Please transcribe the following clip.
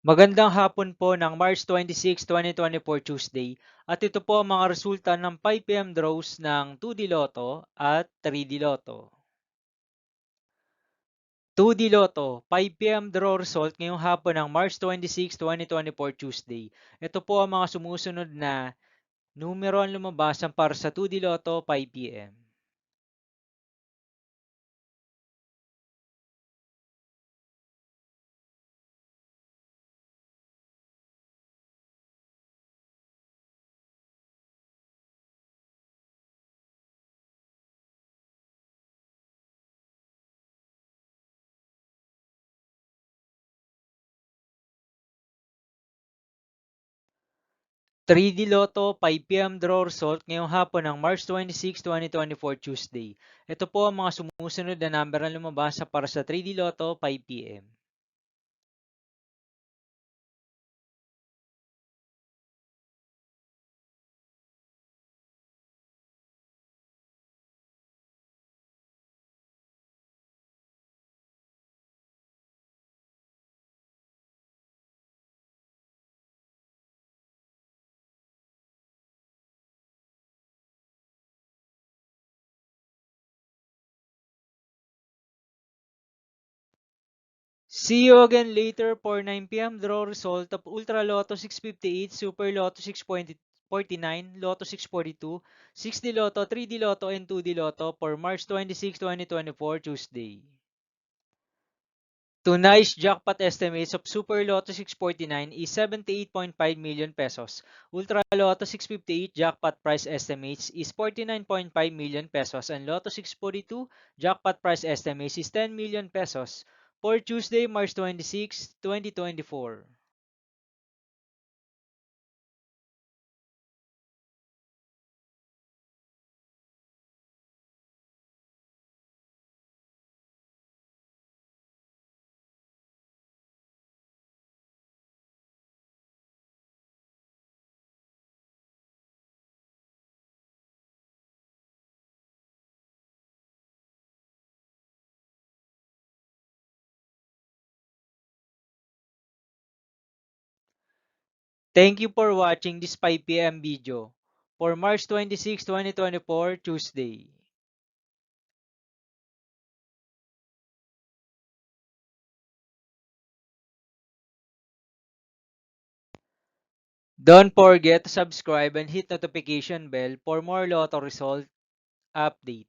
Magandang hapon po ng March 26, 2024 Tuesday at ito po ang mga resulta ng 5 PM draws ng 2D Lotto at 3D Lotto. 2D Lotto, 5 PM draw result ngayong hapon ng March 26, 2024 Tuesday. Ito po ang mga sumusunod na numero ang lumabasan para sa 2D Lotto 5 PM. 3D Lotto 5 PM draw result ngayong hapon ng March 26, 2024 Tuesday. Ito po ang mga sumusunod na number ang lumabas para sa 3D Lotto 5 PM. 'See you again later for 9 PM draw result of Ultra Lotto 658, Super Lotto 649, Lotto 642, 6D Lotto, 3D Lotto, and 2D Lotto for March 26, 2024 Tuesday. Tonight's jackpot estimates of Super Lotto 649 is 78.5 million pesos. Ultra Lotto 658 jackpot price estimates is 49.5 million pesos and Lotto 642 jackpot price estimates is 10 million pesos for Tuesday, March 26, 2024. Thank you for watching this 5 PM video for March 26, 2024 Tuesday. Don't forget to subscribe and hit notification bell for more Lotto result update.